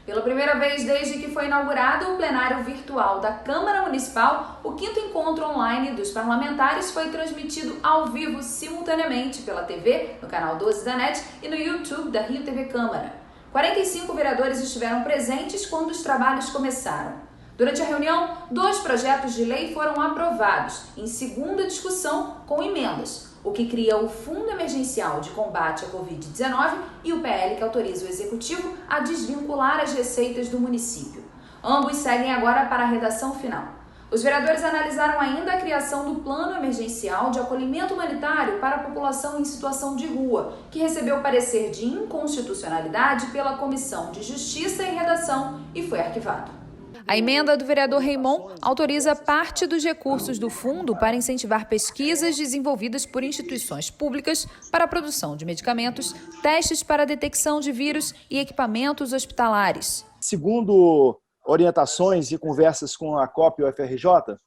Pela primeira vez desde que foi inaugurado o plenário virtual da Câmara Municipal, o 5º encontro online dos parlamentares foi transmitido ao vivo simultaneamente pela TV, no canal 12 da NET e no YouTube da Rio TV Câmara. 45 vereadores estiveram presentes quando os trabalhos começaram. Durante a reunião, 2 projetos de lei foram aprovados, em segunda discussão com emendas, o que cria o Fundo Emergencial de Combate à Covid-19 e o PL que autoriza o Executivo a desvincular as receitas do município. Ambos seguem agora para a redação final. Os vereadores analisaram ainda a criação do Plano Emergencial de Acolhimento Humanitário para a população em situação de rua, que recebeu parecer de inconstitucionalidade pela Comissão de Justiça e Redação e foi arquivado. A emenda do vereador Raimon autoriza parte dos recursos do fundo para incentivar pesquisas desenvolvidas por instituições públicas para a produção de medicamentos, testes para a detecção de vírus e equipamentos hospitalares. Segundo orientações e conversas com a COP e o FRJ,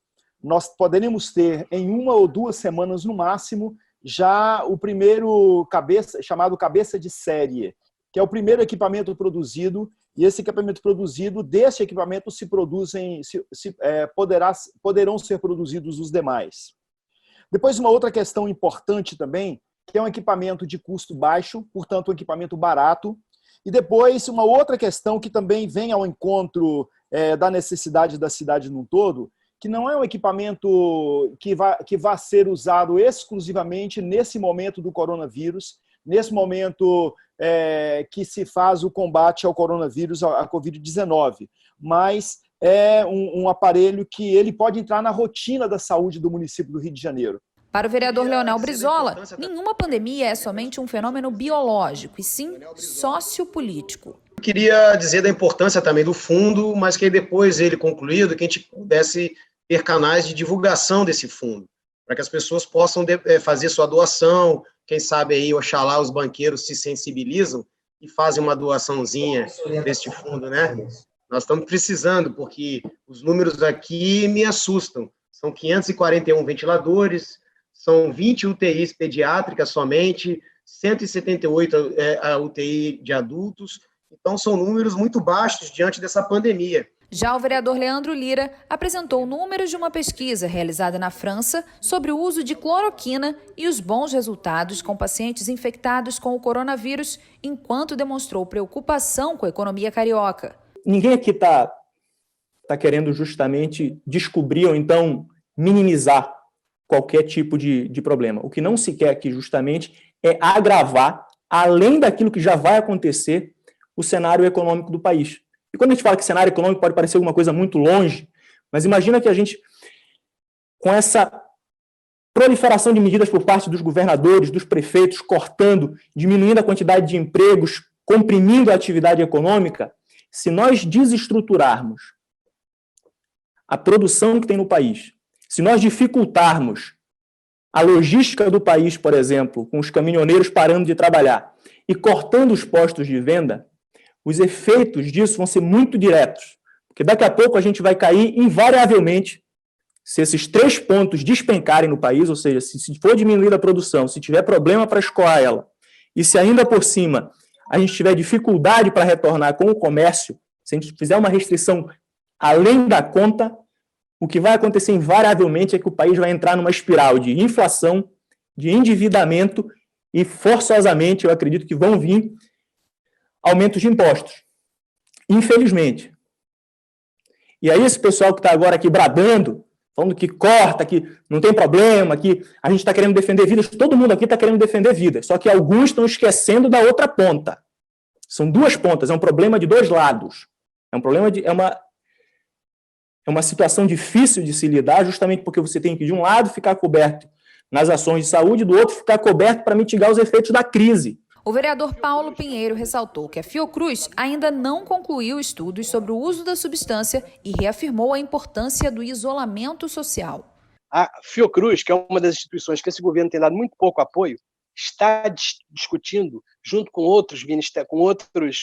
nós poderemos ter em 1 ou 2 semanas no máximo já o primeiro chamado cabeça de série, que é o primeiro equipamento produzido. E esse equipamento produzido, desse equipamento poderão ser produzidos os demais. Depois, uma outra questão importante também, que é um equipamento de custo baixo, portanto, um equipamento barato. E depois, uma outra questão que também vem ao encontro da necessidade da cidade num todo, que não é um equipamento que vá ser usado exclusivamente nesse momento do coronavírus, nesse momento que se faz o combate ao coronavírus, à Covid-19, mas é um aparelho que ele pode entrar na rotina da saúde do município do Rio de Janeiro. Para o vereador Leonel Brizola, nenhuma pandemia é somente um fenômeno biológico, e sim sociopolítico. Eu queria dizer da importância também do fundo, mas que depois ele concluído, que a gente pudesse ter canais de divulgação desse fundo, para que as pessoas possam fazer sua doação. Quem sabe aí, oxalá, os banqueiros se sensibilizam e fazem uma doaçãozinha deste fundo, né? Nós estamos precisando, porque os números aqui me assustam. São 541 ventiladores, são 20 UTIs pediátricas somente, 178 UTI de adultos. Então, são números muito baixos diante dessa pandemia. Já o vereador Leandro Lira apresentou números de uma pesquisa realizada na França sobre o uso de cloroquina e os bons resultados com pacientes infectados com o coronavírus, enquanto demonstrou preocupação com a economia carioca. Ninguém aqui está querendo justamente descobrir ou então minimizar qualquer tipo de problema. O que não se quer aqui justamente é agravar, além daquilo que já vai acontecer, o cenário econômico do país. E quando a gente fala que cenário econômico pode parecer alguma coisa muito longe, mas imagina que a gente, com essa proliferação de medidas por parte dos governadores, dos prefeitos, cortando, diminuindo a quantidade de empregos, comprimindo a atividade econômica, se nós desestruturarmos a produção que tem no país, se nós dificultarmos a logística do país, por exemplo, com os caminhoneiros parando de trabalhar e cortando os postos de venda, os efeitos disso vão ser muito diretos, porque daqui a pouco a gente vai cair invariavelmente, se esses 3 pontos despencarem no país, ou seja, se for diminuir a produção, se tiver problema para escoar ela, e se ainda por cima a gente tiver dificuldade para retornar com o comércio, se a gente fizer uma restrição além da conta, o que vai acontecer invariavelmente é que o país vai entrar numa espiral de inflação, de endividamento e, forçosamente, eu acredito que vão vir aumentos de impostos, infelizmente. E aí esse pessoal que está agora aqui bradando, falando que corta, que não tem problema, que a gente está querendo defender vidas, todo mundo aqui está querendo defender vidas, só que alguns estão esquecendo da outra ponta. São 2 pontas, é um problema de 2 lados. É uma situação difícil de se lidar, justamente porque você tem que, de um lado, ficar coberto nas ações de saúde, do outro, ficar coberto para mitigar os efeitos da crise. O vereador Paulo Pinheiro ressaltou que a Fiocruz ainda não concluiu estudos sobre o uso da substância e reafirmou a importância do isolamento social. A Fiocruz, que é uma das instituições que esse governo tem dado muito pouco apoio, está discutindo, junto com outros ministérios, com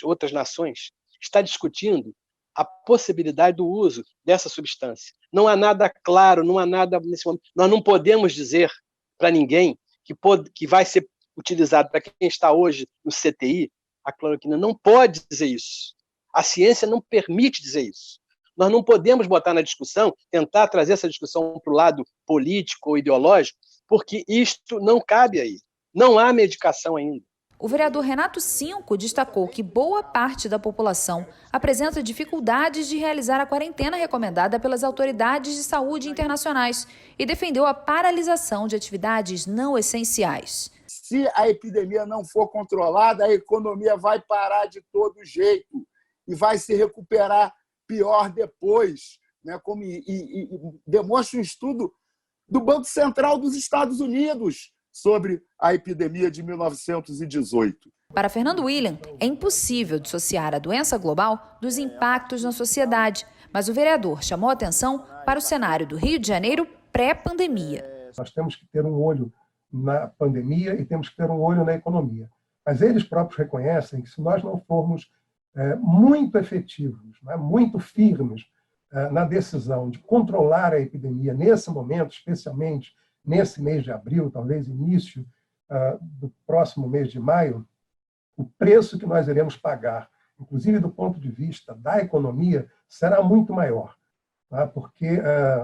outras nações, está discutindo a possibilidade do uso dessa substância. Não há nada claro, não há nada nesse momento. Nós não podemos dizer para ninguém que vai ser utilizado para quem está hoje no CTI, a cloroquina. Não pode dizer isso. A ciência não permite dizer isso. Nós não podemos botar na discussão, tentar trazer essa discussão para o lado político ou ideológico, porque isto não cabe aí. Não há medicação ainda. O vereador Renato Cinco destacou que boa parte da população apresenta dificuldades de realizar a quarentena recomendada pelas autoridades de saúde internacionais e defendeu a paralisação de atividades não essenciais. Se a epidemia não for controlada, a economia vai parar de todo jeito e vai se recuperar pior depois, né? E demonstra um estudo do Banco Central dos Estados Unidos sobre a epidemia de 1918. Para Fernando William, é impossível dissociar a doença global dos impactos na sociedade, mas o vereador chamou atenção para o cenário do Rio de Janeiro pré-pandemia. Nós temos que ter um olho na pandemia e temos que ter um olho na economia. Mas eles próprios reconhecem que se nós não formos muito efetivos, muito firmes na decisão de controlar a epidemia nesse momento, especialmente nesse mês de abril, talvez início do próximo mês de maio, o preço que nós iremos pagar, inclusive do ponto de vista da economia, será muito maior, porque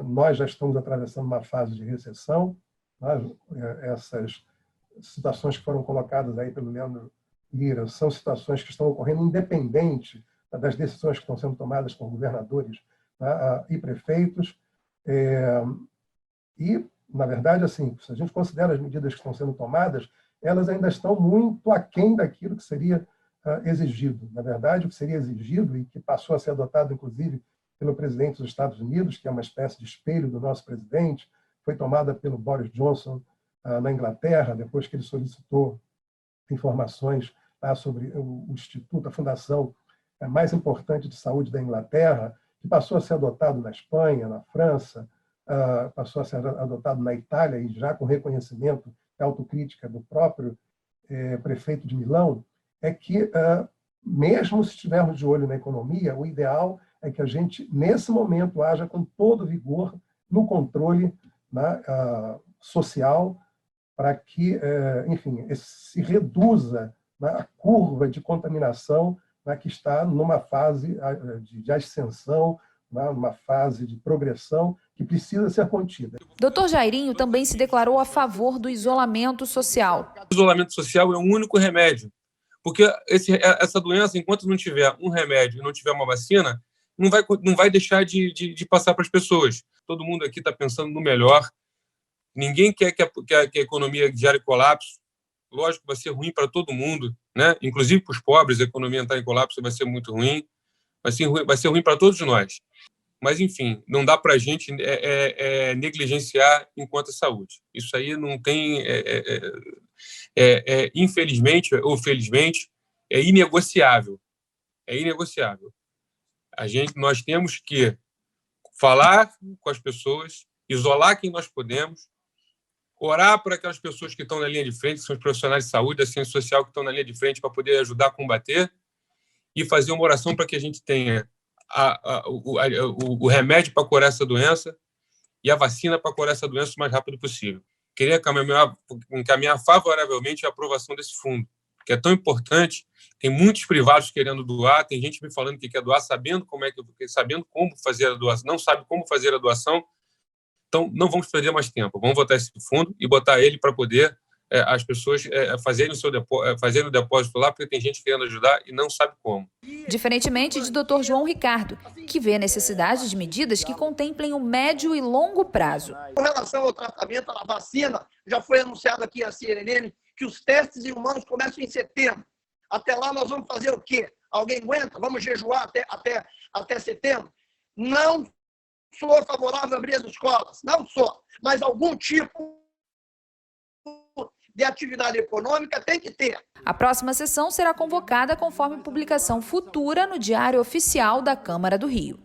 nós já estamos atravessando uma fase de recessão. Essas situações que foram colocadas aí pelo Leandro Lira são situações que estão ocorrendo independente das decisões que estão sendo tomadas por governadores e prefeitos. E, na verdade, assim, se a gente considera as medidas que estão sendo tomadas, elas ainda estão muito aquém daquilo que seria exigido. Na verdade, o que seria exigido e que passou a ser adotado, inclusive, pelo presidente dos Estados Unidos, que é uma espécie de espelho do nosso presidente, foi tomada pelo Boris Johnson na Inglaterra, depois que ele solicitou informações sobre o Instituto, a fundação mais importante de saúde da Inglaterra, que passou a ser adotado na Espanha, na França, passou a ser adotado na Itália, e já com reconhecimento e autocrítica do próprio prefeito de Milão, é que, mesmo se estivermos de olho na economia, o ideal é que a gente, nesse momento, haja com todo vigor no controle social, para que, enfim, se reduza a curva de contaminação que está numa fase de ascensão, numa fase de progressão que precisa ser contida. Dr. Jairinho também se declarou a favor do isolamento social. O isolamento social é o único remédio, porque essa doença, enquanto não tiver um remédio e não tiver uma vacina, não vai deixar de passar para as pessoas. Todo mundo aqui está pensando no melhor. Ninguém quer que a economia gere colapso. Lógico, vai ser ruim para todo mundo, né? Inclusive para os pobres, a economia entrar em colapso vai ser muito ruim. Vai ser ruim para todos nós. Mas, enfim, não dá para a gente negligenciar enquanto a saúde. Isso aí não tem... infelizmente ou felizmente, é inegociável. É inegociável. Nós temos que falar com as pessoas, isolar quem nós podemos, orar por aquelas pessoas que estão na linha de frente, que são os profissionais de saúde, da ciência social, que estão na linha de frente para poder ajudar a combater, e fazer uma oração para que a gente tenha o remédio para curar essa doença e a vacina para curar essa doença o mais rápido possível. Queria encaminhar favoravelmente a aprovação desse fundo, que é tão importante. Tem muitos privados querendo doar, tem gente me falando que quer doar, sabendo como fazer a doação, não sabe como fazer a doação. Então, não vamos perder mais tempo. Vamos botar esse fundo e botar ele para poder as pessoas fazerem o depósito lá, porque tem gente querendo ajudar e não sabe como. Diferentemente de Dr. João Ricardo, que vê a necessidade de medidas que contemplem o médio e longo prazo. Com relação ao tratamento, à vacina, já foi anunciado aqui a CNN que os testes em humanos começam em setembro. Até lá nós vamos fazer o quê? Alguém aguenta? Vamos jejuar até setembro? Não sou favorável a abrir as escolas, não sou, mas algum tipo de atividade econômica tem que ter. A próxima sessão será convocada conforme publicação futura no Diário Oficial da Câmara do Rio.